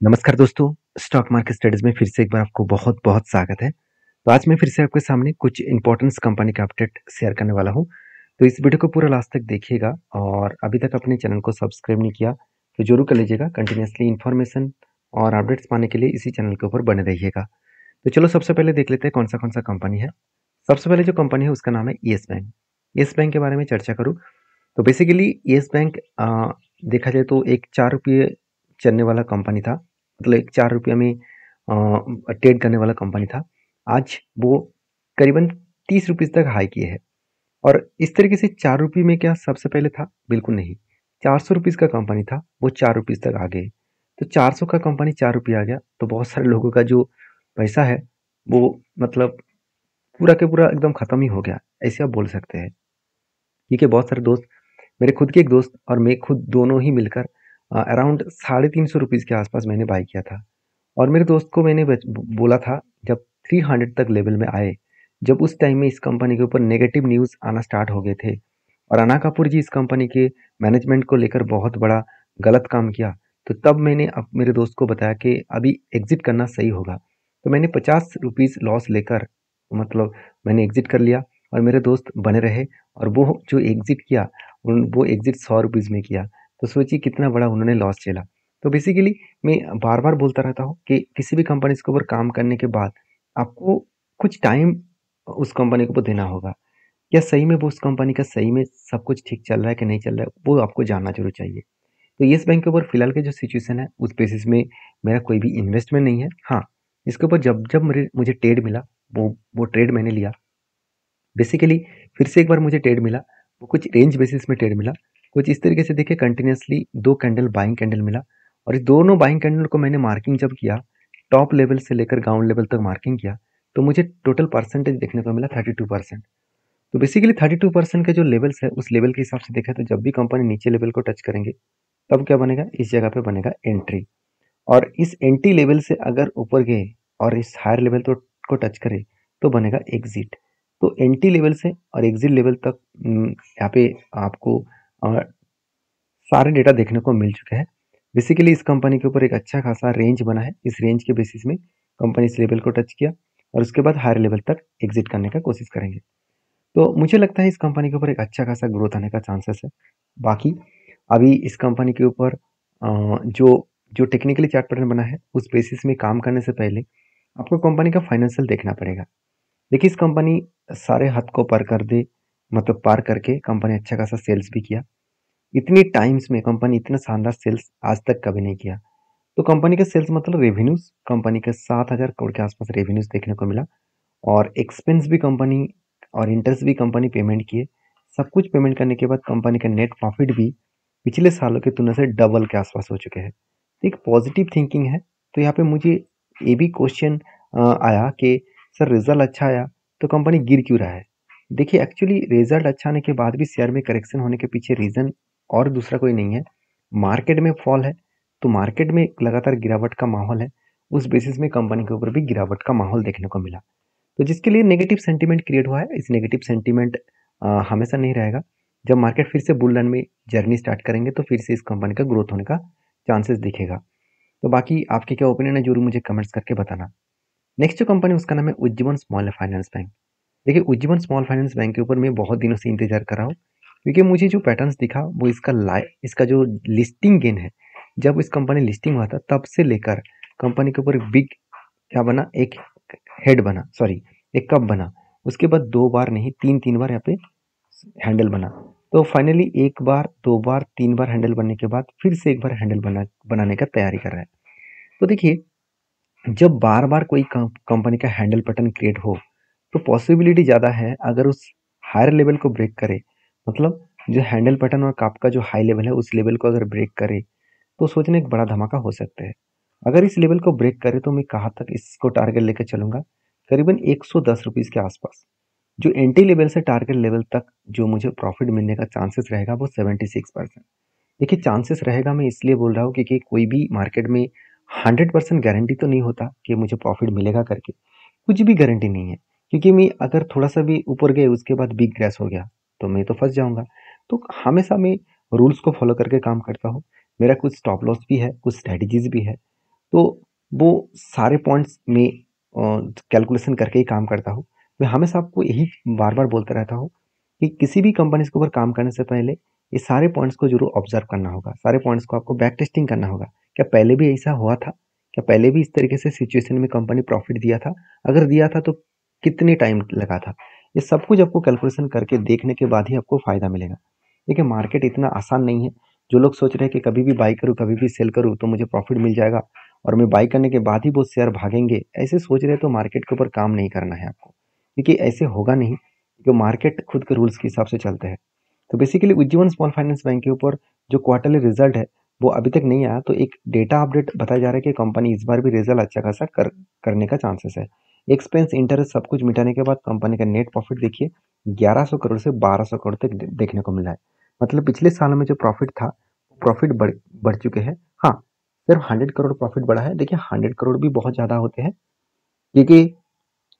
नमस्कार दोस्तों, stock market studies में फिर से एक बार आपको बहुत बहुत स्वागत है। तो आज मैं फिर से आपके सामने कुछ इंपॉर्टेंस कंपनी का अपडेट शेयर करने वाला हूं। तो इस वीडियो को पूरा लास्ट तक देखिएगा और अभी तक अपने चैनल को सब्सक्राइब नहीं किया तो जरूर कर लीजिएगा। कंटिन्यूसली इन्फॉर्मेशन और अपडेट्स पाने के लिए इसी चैनल के ऊपर बने रहिएगा। तो चलो सबसे पहले देख लेते हैं कौन सा कंपनी है। सबसे पहले जो कंपनी है उसका नाम है येस बैंक। येस बैंक के बारे में चर्चा करूँ तो बेसिकली येस बैंक देखा जाए तो एक 4 रुपये चलने वाला कंपनी था। मतलब एक 4 रुपये में ट्रेड करने वाला कंपनी था। आज वो करीबन 30 रुपीज़ तक हाई किए है। और इस तरीके से 4 रुपये में क्या सबसे पहले था? बिल्कुल नहीं। 400 रुपीज़ का कंपनी था, वो 4 रुपीज़ तक आ गए। तो 400 का कंपनी 4 रुपये आ गया, तो बहुत सारे लोगों का जो पैसा है वो मतलब पूरा के पूरा एकदम खत्म ही हो गया, ऐसे आप बोल सकते हैं। क्योंकि बहुत सारे दोस्त, मेरे खुद के एक दोस्त और मैं खुद दोनों ही मिलकर अराउंड 350 रुपीज़ के आसपास मैंने बाई किया था। और मेरे दोस्त को मैंने बोला था जब 300 तक लेवल में आए, जब उस टाइम में इस कंपनी के ऊपर नेगेटिव न्यूज़ आना स्टार्ट हो गए थे और राणा कपूर जी इस कंपनी के मैनेजमेंट को लेकर बहुत बड़ा गलत काम किया, तो तब मैंने मेरे दोस्त को बताया कि अभी एग्जिट करना सही होगा। तो मैंने 50 रुपीज़ लॉस लेकर मतलब मैंने एग्जिट कर लिया और मेरे दोस्त बने रहे। और वो जो एग्जिट किया वो एग्जिट 100 रुपीज़ में किया। तो सोचिए कितना बड़ा उन्होंने लॉस झेला। तो बेसिकली मैं बार बार बोलता रहता हूँ कि किसी भी कंपनी के ऊपर काम करने के बाद आपको कुछ टाइम उस कंपनी को ऊपर देना होगा। क्या सही में वो उस कंपनी का सही में सब कुछ ठीक चल रहा है कि नहीं चल रहा है, वो आपको जानना जरूर चाहिए। तो येस बैंक के ऊपर फिलहाल के जो सिचुएशन है उस बेसिस में मेरा कोई भी इन्वेस्टमेंट नहीं है। हाँ, इसके ऊपर जब जब मुझे ट्रेड मिला वो ट्रेड मैंने लिया। बेसिकली फिर से एक बार मुझे ट्रेड मिला, वो कुछ रेंज बेसिस में ट्रेड मिला। कुछ इस तरीके से देखिए, कंटिन्यूसली 2 कैंडल बाइंग कैंडल मिला और इस दोनों बाइंग कैंडल को मैंने मार्किंग जब किया, टॉप लेवल से लेकर ग्राउंड लेवल तक मार्किंग किया, तो मुझे टोटल परसेंटेज देखने को मिला 32%। तो बेसिकली 32% के जो लेवल्स है उस लेवल के हिसाब से देखा तो जब भी कंपनी नीचे लेवल को टच करेंगे तब क्या बनेगा, इस जगह पे बनेगा एंट्री। और इस एंट्री लेवल से अगर ऊपर गए और इस हायर लेवल को टच करे तो बनेगा एग्जिट। तो एंट्री लेवल से और एग्जिट लेवल तक यहाँ पे आपको सारे डेटा देखने को मिल चुके हैं। बेसिकली इस कंपनी के ऊपर एक अच्छा खासा रेंज बना है। इस रेंज के बेसिस में कंपनी इस लेवल को टच किया और उसके बाद हायर लेवल तक एग्जिट करने का कोशिश करेंगे। तो मुझे लगता है इस कंपनी के ऊपर एक अच्छा खासा ग्रोथ आने का चांसेस है। बाकी अभी इस कंपनी के ऊपर जो जो टेक्निकली चार्ट पैटर्न बना है उस बेसिस में काम करने से पहले आपको कंपनी का फाइनेंशियल देखना पड़ेगा। देखिए, इस कंपनी सारे हद को पार कर दे, मतलब पार करके कंपनी अच्छा खासा सेल्स भी किया। इतनी टाइम्स में कंपनी इतना शानदार सेल्स आज तक कभी नहीं किया। तो कंपनी का सेल्स मतलब रेवेन्यूज कंपनी के 7,000 करोड़ के आसपास रेवेन्यूज देखने को मिला। और एक्सपेंस भी कंपनी और इंटरेस्ट भी कंपनी पेमेंट किए। सब कुछ पेमेंट करने के बाद कंपनी का नेट प्रॉफिट भी पिछले सालों की तुलना से डबल के आसपास हो चुके हैं। तो एक पॉजिटिव थिंकिंग है। तो यहाँ पे मुझे ये भी क्वेश्चन आया कि सर रिजल्ट अच्छा आया तो कंपनी गिर क्यों रहा है। देखिए, एक्चुअली रिजल्ट अच्छा आने के बाद भी शेयर में करेक्शन होने के पीछे रीजन और दूसरा कोई नहीं है। मार्केट में फॉल है, तो मार्केट में लगातार गिरावट का माहौल है। उस बेसिस में कंपनी के ऊपर भी गिरावट का माहौल देखने को मिला। तो जिसके लिए नेगेटिव सेंटीमेंट क्रिएट हुआ है। इस नेगेटिव सेंटीमेंट हमेशा नहीं रहेगा। जब मार्केट फिर से बुल रन में जर्नी स्टार्ट करेंगे तो फिर से इस कंपनी का ग्रोथ होने का चांसेस दिखेगा। तो बाकी आपके क्या ओपिनियन है जरूर मुझे कमेंट्स करके बताना। नेक्स्ट जो कंपनी उसका नाम है उज्जीवन स्मॉल फाइनेंस बैंक। देखिए, उज्जीवन स्मॉल फाइनेंस बैंक के ऊपर मैं बहुत दिनों से इंतजार कर रहा हूँ, क्योंकि मुझे जो पैटर्न्स दिखा वो इसका जो लिस्टिंग गेन है, जब इस कंपनी लिस्टिंग हुआ था तब से लेकर कंपनी के ऊपर बिग क्या बना, एक हेड बना, सॉरी एक कप बना। उसके बाद 2 बार नहीं 3 बार यहाँ पे हैंडल बना। तो फाइनली 1 बार 2 बार 3 बार हैंडल बनने के बाद फिर से एक बार हैंडल बनाने का तैयारी कर रहा है। तो देखिए, जब बार बार कोई कंपनी का हैंडल पैटर्न क्रिएट हो तो पॉसिबिलिटी ज़्यादा है अगर उस हायर लेवल को ब्रेक करे, मतलब जो हैंडल पैटर्न और कप का जो हाई लेवल है उस लेवल को अगर ब्रेक करे तो सोचने एक बड़ा धमाका हो सकता है। अगर इस लेवल को ब्रेक करे तो मैं कहाँ तक इसको टारगेट लेकर चलूंगा, करीबन 110 रुपीज़ के आसपास। जो एंट्री लेवल से टारगेट लेवल तक जो मुझे प्रॉफिट मिलने का चांसेस रहेगा वो 76%। देखिए, चांसेस रहेगा मैं इसलिए बोल रहा हूँ क्योंकि कोई भी मार्केट में 100% गारंटी तो नहीं होता कि मुझे प्रॉफिट मिलेगा करके। कुछ भी गारंटी नहीं है, क्योंकि मैं अगर थोड़ा सा भी ऊपर गए उसके बाद बिग क्रैश हो गया तो मैं तो फंस जाऊंगा। तो हमेशा मैं रूल्स को फॉलो करके काम करता हूँ। मेरा कुछ स्टॉप लॉस भी है, कुछ स्ट्रेटजीज भी है। तो वो सारे पॉइंट्स में कैलकुलेशन करके ही काम करता हूँ। मैं हमेशा आपको यही बार-बार बोलता रहता हूँ कि किसी भी कंपनी के ऊपर काम करने से पहले ये सारे पॉइंट्स को ज़रूर ऑब्ज़र्व करना होगा। सारे पॉइंट्स को आपको बैक टेस्टिंग करना होगा। क्या पहले भी ऐसा हुआ था? क्या पहले भी इस तरीके से सिचुएशन में कंपनी प्रॉफ़िट दिया था? अगर दिया था तो कितने टाइम लगा था? ये सब कुछ आपको कैलकुलेशन करके देखने के बाद ही आपको फ़ायदा मिलेगा। देखिए मार्केट इतना आसान नहीं है। जो लोग सोच रहे हैं कि कभी भी बाय करूँ, कभी भी सेल करूँ तो मुझे प्रॉफ़िट मिल जाएगा और मैं बाय करने के बाद ही वो शेयर भागेंगे, ऐसे सोच रहे हैं तो मार्केट के ऊपर काम नहीं करना है आपको। क्योंकि ऐसे होगा नहीं, क्योंकि मार्केट खुद के रूल्स के हिसाब से चलते हैं। तो basically Ujjivan small finance bank के ऊपर जो क्वार्टरली रिजल्ट है, वो अभी तक नहीं आया, तो एक डेटा अपडेट बताया जा रहा है कि कंपनी इस बार भी रिजल्ट अच्छा खासा करने का चांसेस है। एक्सपेंस, इंटरेस्ट सब कुछ मिटाने के बाद कंपनी का नेट प्रॉफिट देखिए 1100 करोड़ से 1200 करोड़ तक देखने को मिला है। मतलब पिछले साल में जो प्रॉफिट था, प्रॉफिट बढ़ चुके हैं। हाँ, सिर्फ 100 करोड़ प्रॉफिट बढ़ा है। देखिए 100 करोड़ भी बहुत ज़्यादा होते हैं, क्योंकि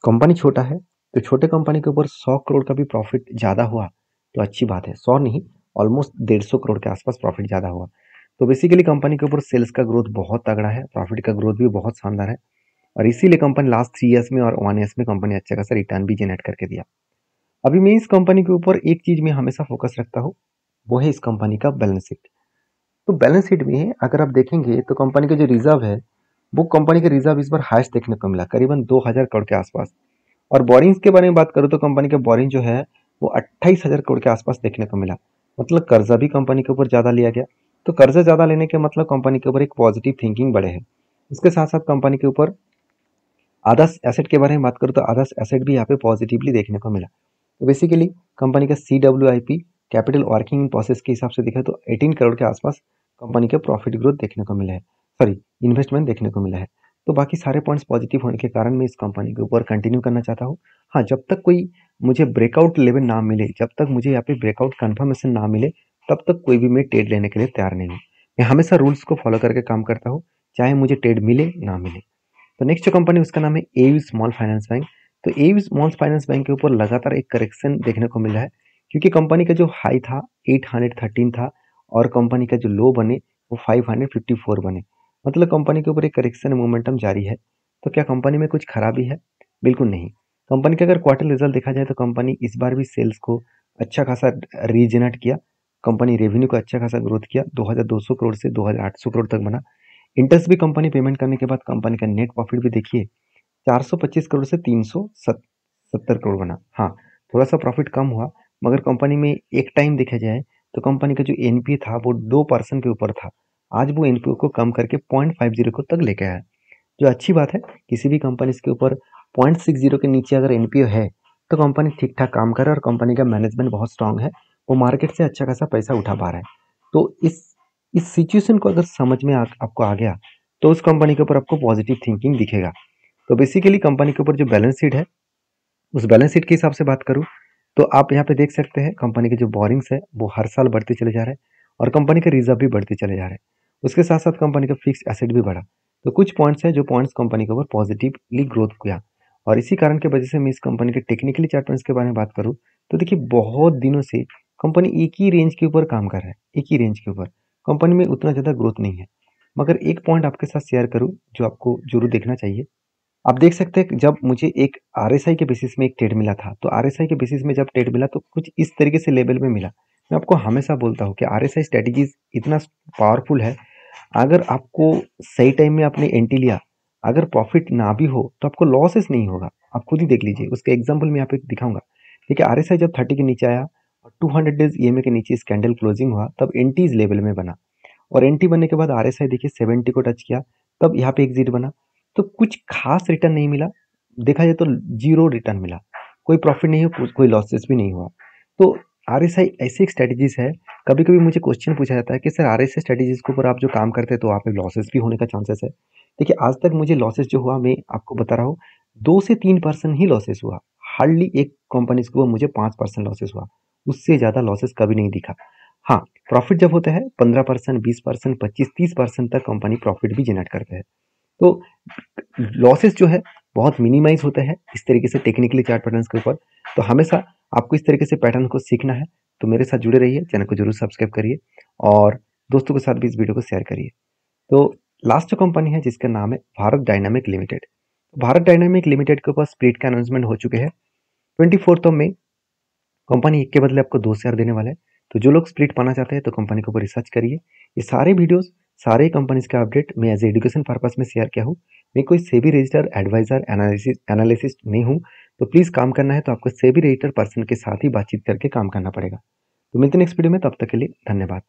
कंपनी छोटा है, तो छोटे कंपनी के ऊपर 100 करोड़ का भी प्रॉफिट ज़्यादा हुआ तो अच्छी बात है। 100 नहीं, ऑलमोस्ट 150 करोड़ के आसपास प्रॉफिट ज़्यादा हुआ। तो बेसिकली कंपनी के ऊपर सेल्स का ग्रोथ बहुत तगड़ा है, प्रॉफिट का ग्रोथ भी बहुत शानदार है और इसीलिए कंपनी लास्ट 3 ईयर्स में और 1 ईयर्स में कंपनी अच्छा खासा रिटर्न भी जनरेट करके दिया। अभी मैं इस कंपनी के ऊपर एक चीज़ में हमेशा फोकस रखता हूँ, वो है इस कंपनी का बैलेंस शीट। तो बैलेंस शीट में अगर आप देखेंगे तो कंपनी का जो रिजर्व है, वो कंपनी का रिजर्व इस बार हाईएस्ट देखने को मिला, करीबन 2000 करोड़ के आसपास। और बोरिंग्स के बारे में बात करूँ तो कंपनी का बोरिंग जो है वो 28,000 करोड़ के आसपास देखने को मिला। मतलब कर्जा भी कंपनी के ऊपर ज़्यादा लिया गया। तो कर्जा ज़्यादा लेने के मतलब कंपनी के ऊपर एक पॉजिटिव थिंकिंग बढ़े है। इसके साथ साथ कंपनी के ऊपर अदर्स एसेट के बारे में बात करूँ तो अदर्स एसेट भी यहाँ पे पॉजिटिवली देखने को मिला। तो बेसिकली कंपनी का CWIP, capital working in process के हिसाब से देखा तो 18 करोड़ के आसपास कंपनी का प्रॉफिट ग्रोथ देखने को मिला है, सॉरी इन्वेस्टमेंट देखने को मिला है। तो बाकी सारे पॉइंट्स पॉजिटिव होने के कारण मैं इस कंपनी के ऊपर कंटिन्यू करना चाहता हूँ। हाँ, जब तक कोई मुझे ब्रेकआउट लेवल ना मिले, जब तक मुझे यहाँ पे ब्रेकआउट कन्फर्मेशन ना मिले, तब तक कोई भी मैं ट्रेड लेने के लिए तैयार नहीं हूँ। मैं हमेशा रूल्स को फॉलो करके काम करता हूँ, चाहे मुझे ट्रेड मिले ना मिले। तो नेक्स्ट जो कंपनी उसका नाम है एयू स्मॉल फाइनेंस बैंक। तो एयू स्मॉल फाइनेंस बैंक के ऊपर लगातार एक करेक्शन देखने को मिल रहा है, क्योंकि कंपनी का जो हाई था 813 था और कंपनी का जो लो बने वो 554 बने। मतलब कंपनी के ऊपर एक करेक्शन मोमेंटम जारी है। तो क्या कंपनी में कुछ खराबी है? बिल्कुल नहीं। कंपनी का अगर क्वार्टर रिजल्ट देखा जाए तो कंपनी इस बार भी सेल्स को अच्छा खासा रीजनरेट किया। कंपनी रेवेन्यू को अच्छा खासा ग्रोथ किया, 2200 करोड़ से 2800 करोड़ तक बना। इंटरेस्ट भी कंपनी पेमेंट करने के बाद कंपनी का नेट प्रॉफिट भी देखिए 425 करोड़ से 370 करोड़ बना। हाँ, थोड़ा सा प्रॉफिट कम हुआ, मगर कंपनी में एक टाइम देखा जाए तो कंपनी का जो एनपीए था वो 2% के ऊपर था। आज वो एनपीए को कम करके 0.50 को तक लेके आया, जो अच्छी बात है। किसी भी कंपनी के ऊपर 0.60 के नीचे अगर एनपीए है तो कंपनी ठीक ठाक काम कर रहा है और कंपनी का मैनेजमेंट बहुत स्ट्रांग है, वो मार्केट से अच्छा खासा पैसा उठा पा रहा है। तो इस सिचुएशन को अगर समझ में आपको आ गया तो उस कंपनी के ऊपर आपको पॉजिटिव थिंकिंग दिखेगा। तो बेसिकली कंपनी के ऊपर जो बैलेंस शीट है, उस बैलेंस शीट के हिसाब से बात करूँ तो आप यहाँ पे देख सकते हैं कंपनी के जो बोरिंग्स है वो हर साल बढ़ते चले जा रहे हैं और कंपनी का रिजर्व भी बढ़ते चले जा रहे हैं। उसके साथ साथ कंपनी का फिक्स एसेट भी बढ़ा। तो कुछ पॉइंट्स हैं जो पॉइंट्स कंपनी के ऊपर पॉजिटिवली ग्रोथ किया और इसी कारण की वजह से मैं इस कंपनी के टेक्निकली चार्ट के बारे में बात करूँ तो देखिए बहुत दिनों से कंपनी एक ही रेंज के ऊपर काम कर रहा है, एक ही रेंज के ऊपर। कंपनी में उतना ज़्यादा ग्रोथ नहीं है। मगर एक पॉइंट आपके साथ शेयर करूँ जो आपको जरूर देखना चाहिए। आप देख सकते हैं कि जब मुझे एक आरएसआई के बेसिस में एक ट्रेड मिला था, तो आरएसआई के बेसिस में जब ट्रेड मिला तो कुछ इस तरीके से लेवल में मिला। मैं आपको हमेशा बोलता हूँ कि आरएसआई स्ट्रेटेजीज इतना पावरफुल है, अगर आपको सही टाइम में आपने एंट्री लिया, अगर प्रॉफिट ना भी हो तो आपको लॉसेस नहीं होगा। आप खुद ही देख लीजिए, उसका एग्जाम्पल मैं यहाँ पे दिखाऊंगा। देखिए आरएसआई जब 30 के नीचे आया और 200 डेज ईएमए के नीचे इस कैंडल क्लोजिंग हुआ, तब एंटी इस लेवल में बना और एंटी बनने के बाद आरएसआई देखिए 70 को टच किया, तब यहाँ पे एग्जिट बना। तो कुछ खास रिटर्न नहीं मिला, देखा जाए तो जीरो रिटर्न मिला, कोई प्रॉफिट नहीं हुआ, कोई लॉसेस भी नहीं हुआ। तो आरएसआई ऐसी एक स्ट्रेटेजीज है। कभी कभी मुझे क्वेश्चन पूछा जाता है कि सर आरएसआई स्ट्रेटेजीज के ऊपर आप जो काम करते हैं तो वहाँ पे लॉसेस भी होने का चांसेस है। देखिए आज तक मुझे लॉसेस जो हुआ, मैं आपको बता रहा हूँ, 2 से 3% ही लॉसेस हुआ। हार्डली एक कंपनी के ऊपर मुझे 5% लॉसेस हुआ, उससे ज़्यादा लॉसेस कभी नहीं दिखा। हाँ, प्रॉफिट जब होता है 15%, 20%, 25-30% तक कंपनी प्रॉफिट भी जनरेट करते हैं। तो लॉसेस जो है बहुत मिनिमाइज होते हैं इस तरीके से टेक्निकली चार्ट पैटर्न्स के ऊपर। तो हमेशा आपको इस तरीके से पैटर्न को सीखना है, तो मेरे साथ जुड़े रहिए, चैनल को जरूर सब्सक्राइब करिए और दोस्तों के साथ भी इस वीडियो को शेयर करिए। तो लास्ट जो कंपनी है जिसका नाम है Bharat dynamic limited. Bharat dynamic limited के ऊपर स्प्लिट का अनाउंसमेंट हो चुके हैं। 24 मई कंपनी एक के बदले आपको 2 शेयर देने वाला है। तो जो लोग स्प्लिट पाना चाहते हैं तो कंपनी के ऊपर रिसर्च करिए। ये सारे वीडियोस, सारे कंपनीज का अपडेट मैं एज एजुकेशन पर्पस में शेयर किया हूँ। मैं कोई सेबी रजिस्टर एडवाइजर एनालिसिस्ट नहीं हूँ। तो प्लीज काम करना है तो आपको सेबी रजिस्टर पर्सन के साथ ही बातचीत करके काम करना पड़ेगा। तो मिलते हैं नेक्स्ट वीडियो में, तब तक के लिए धन्यवाद।